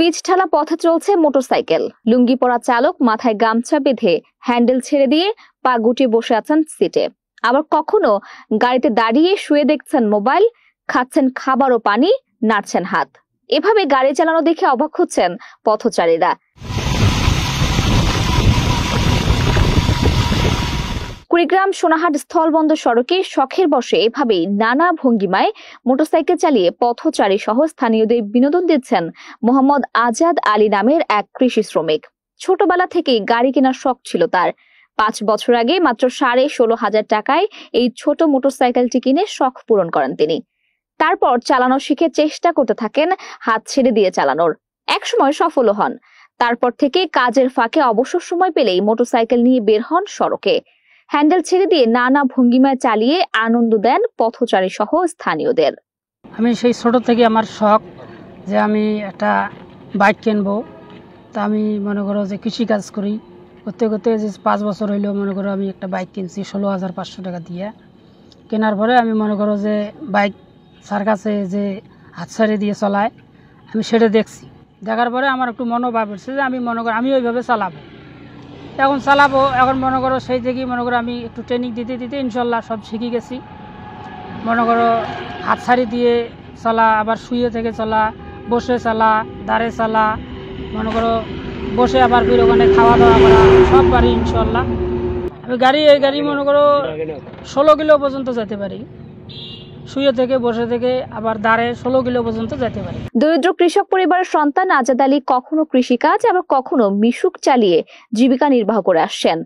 Pitch ঢালা পথে চলছে মোটরসাইকেল। লুঙ্গি পরা চালক মাথায় গামছা বেঁধে হ্যান্ডেল ছেড়ে দিয়ে পা গুটিয়ে বসে আছেন সিটে। আবার কখনো গাড়িতে দাঁড়িয়ে শুয়ে দেখছেন মোবাইল, খাচ্ছেন খাবার ও পানি, নাড়ছেন হাত। এভাবে গাড়ি চালানো দেখে অবাক হচ্ছেন পথচারীরা। কুড়িগ্রাম সোনাহাট স্থলবন্দর সড়কে শখের বশে এভাবেই নানা ভঙ্গিমায় মোটরসাইকেল চালিয়ে পথচারী সহ স্থানীয়দের বিনোদন দিচ্ছেন মোহাম্মদ আজাদ আলী নামের এক কৃষি শ্রমিক। ছোটবেলা থেকেই গাড়ি কেনার শখ ছিল তার। 5 বছর আগে মাত্র 16,500 টাকায় এই ছোট মোটরসাইকেলটি কিনে শখ পূরণ করেন তিনি। তারপর চালানো শিখে চেষ্টা করতে থাকেন হাত ছেড়ে দিয়ে চালানোর। একসময় সফলও হন। তারপর থেকে কাজের ফাঁকে অবসর সময় পেলেই মোটরসাইকেল নিয়ে বের হন সড়কে। হ্যান্ডেল ছেড়ে দিয়ে নানা ভঙ্গিমায় চালিয়ে আনন্দ দেন পথচারী সহ স্থানীয়দের। আমি সেই ছোট থেকে আমার শখ যে আমি একটা বাইক কিনবো। তা আমি মনে করো যে কৃষিকাজ করি, করতে করতে যে 5 বছর হইলেও মনে করো আমি একটা বাইক কিনছি 16,500 টাকা দিয়ে। কেনার পরে আমি মনে করো যে বাইক স্যার কাছে যে হাত ছাড়িয়ে দিয়ে চলায়, আমি সেটা দেখছি। দেখার পরে আমার একটু মনোভাব হচ্ছে যে আমি মনে করো আমি ওইভাবে চালাবো। এখন মনে করো সেই থেকেই মনে করো আমি একটু ট্রেনিং দিতে দিতে ইনশাল্লাহ সব শিখে গেছি। মনে করো হাত ছাড়ি দিয়ে চলা, আবার শুয়ে থেকে চলা, বসে চালা, দাঁড়ে চালা, মনে করো বসে আবার ফির ওখানে খাওয়া দাওয়া করা, সব পারি ইনশাল্লাহ। আমি এই গাড়ি মনে করো 16 কিলো পর্যন্ত যেতে পারি। শুয়ে থেকে বসে থেকে আবার দাঁড়ে 16 কিলো পর্যন্ত যেতে পারে। দরিদ্র কৃষক পরিবারের সন্তান আজাদ আলী কখনো কৃষিকাজ আবার কখনো মিশুক চালিয়ে জীবিকা নির্বাহ করে আসছেন।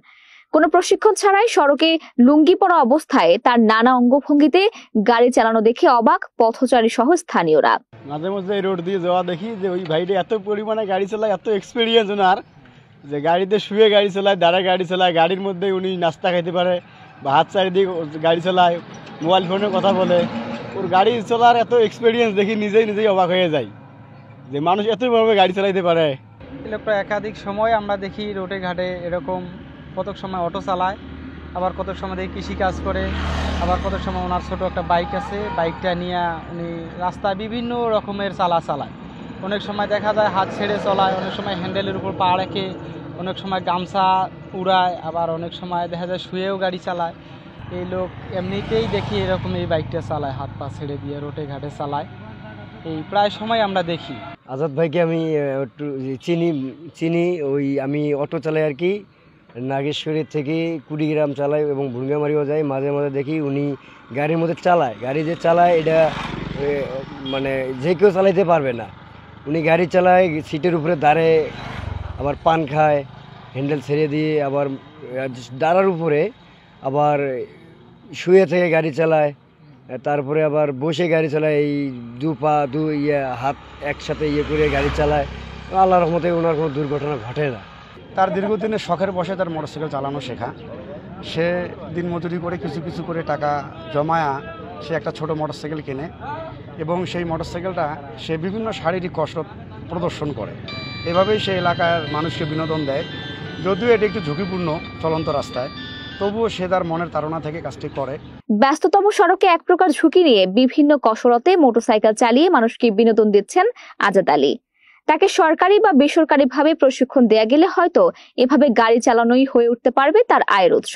কোনো প্রশিক্ষণ ছাড়াই সড়কে লুঙ্গি পরা অবস্থায় তার নানা অঙ্গভঙ্গিতে গাড়ি চালানো দেখে অবাক পথচারী সহ স্থানীয়রা। মাঝে মাঝে রোড দিয়ে যাওয়া দেখি যে ওই ভাইটা এত পরিমাণে গাড়ি চালায়, এত এক্সপিরিয়েন্স ওনার, যে গাড়িতে শুয়ে গাড়ি চালায়, দাঁড়ায় গাড়ি চালায়, গাড়ির মধ্যে উনি নাস্তা খাইতে পারে বা হাত চারিদিকে গাড়ি চালায়, মোবাইল ফোনে কথা বলে। ওর গাড়ি চলার এত এক্সপিরিয়েন্স দেখি নিজেই অবাক হয়ে যায় যে মানুষ এতভাবে গাড়ি চালাইতে পারে। প্রায় একাধিক সময় আমরা দেখি রোডে ঘাটে এরকম, কত সময় অটো চালায়, আবার কত সময় দেখি কৃষিকাজ করে, আবার কত সময় ওনার ছোট একটা বাইক আছে, বাইকটা নিয়ে উনি রাস্তায় বিভিন্ন রকমের চালায়। অনেক সময় দেখা যায় হাত ছেড়ে চলায়, অনেক সময় হ্যান্ডেলের উপর পা রেখে, অনেক সময় গামছা উড়ায়, আবার অনেক সময় দেখা যায় শুয়েও গাড়ি চালায়। এই লোক এমনিতেই দেখি এরকম এই বাইকটা চালায়, হাত পা ছেড়ে দিয়ে রোডে ঘাটে চালায়। এই প্রায় সময় আমরা দেখি। আজাদ ভাইকে আমি একটু চিনি ওই আমি অটো চালাই আর কি, নাগেশ্বরী থেকে কুড়িগ্রাম চালাই এবং ভুঙ্গামারিও যাই। মাঝে মাঝে দেখি উনি গাড়ির মধ্যে চালায়, গাড়ি যে চালায় এটা মানে যে কেউ চালাইতে পারবে না। উনি গাড়ি চালায়, সিটের উপরে দাঁড়ে, আবার পান খায়, হ্যান্ডেল ছেড়ে দিয়ে আবার দাঁড়ার উপরে, আবার শুয়ে থেকে গাড়ি চালায়, তারপরে আবার বসে গাড়ি চালায়, এই হাত একসাথে করে গাড়ি চালায়। আল্লাহর রহমতে ওনার কোনো দুর্ঘটনা ঘটে না। তার দীর্ঘদিনের শখের বসে তার মোটরসাইকেল চালানো শেখা। সে দিন মজুরি করে কিছু করে টাকা জমায়া সে একটা ছোট মোটরসাইকেল কেনে এবং সেই মোটরসাইকেলটা সে বিভিন্ন শারীরিক কসরত প্রদর্শন করে। এভাবেই সে এলাকার মানুষকে বিনোদন দেয়। যদিও এটি একটু ঝুঁকিপূর্ণ চলন্ত রাস্তায়, তবুও সে তার মনের তাড়না থেকে কাজটি করে। ব্যস্ততম সড়কে এক প্রকার ঝুঁকি নিয়ে বিভিন্ন কসরতে মোটরসাইকেল চালিয়ে মানুষকে বিনোদন দিচ্ছেন আজাদ আলী। তাকে সরকারি বা বেসরকারি ভাবে প্রশিক্ষণ দেয়া গেলে হয়তো এভাবে গাড়ি চালানোই হয়ে উঠতে পারবে তার আয়ের উৎস।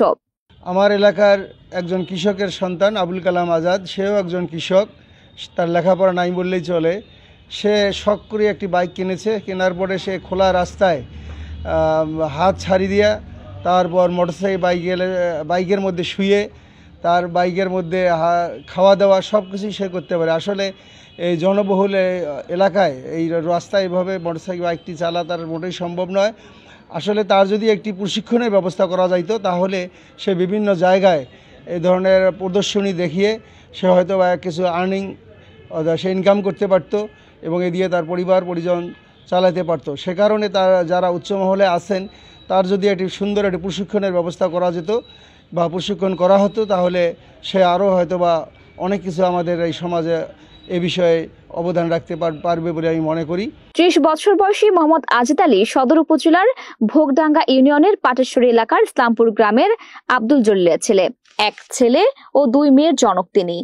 আমার এলাকার একজন কৃষকের সন্তান আবুল কালাম আজাদ, সেও একজন কৃষক। তার লেখাপড়া নাই বললেই চলে। সে শখ করে একটি বাইক কিনেছে। কেনার পরে সে খোলা রাস্তায় হাত ছাড়ি দিয়া, তারপর মোটরসাইকেল বাইকের মধ্যে শুয়ে, তার বাইকের মধ্যে খাওয়া দাওয়া সব কিছুই সে করতে পারে। আসলে এই জনবহুল এলাকায় এই রাস্তায় এভাবে মোটরসাইকেল বাইকটি চালা তার মোটেই সম্ভব নয়। আসলে তার যদি একটি প্রশিক্ষণের ব্যবস্থা করা যাইতো তাহলে সে বিভিন্ন জায়গায় এই ধরনের প্রদর্শনী দেখিয়ে সে হয়তো বা কিছু সে ইনকাম করতে পারত এবং এ দিয়ে তার পরিজন চালাতে পারত। সে কারণে তার যারা উচ্চ মহলে আছেন তার যদি একটি সুন্দর একটি প্রশিক্ষণের ব্যবস্থা করা যেত বা প্রশিক্ষণ করা হতো, তাহলে সে আরও হয়তো বা অনেক কিছু আমাদের এই সমাজে এ বিষয়ে অবদান রাখতে পারবে বলে আমি মনে করি। 30 বছর বয়সী মোহাম্মদ আজাদ আলী সদর উপজেলার ভোগডাঙ্গা ইউনিয়নের পাটেশ্বরী এলাকার ইসলামপুর গ্রামের আব্দুল জলিলের ছেলে। 1 ছেলে ও 2 মেয়ের জনক তিনি।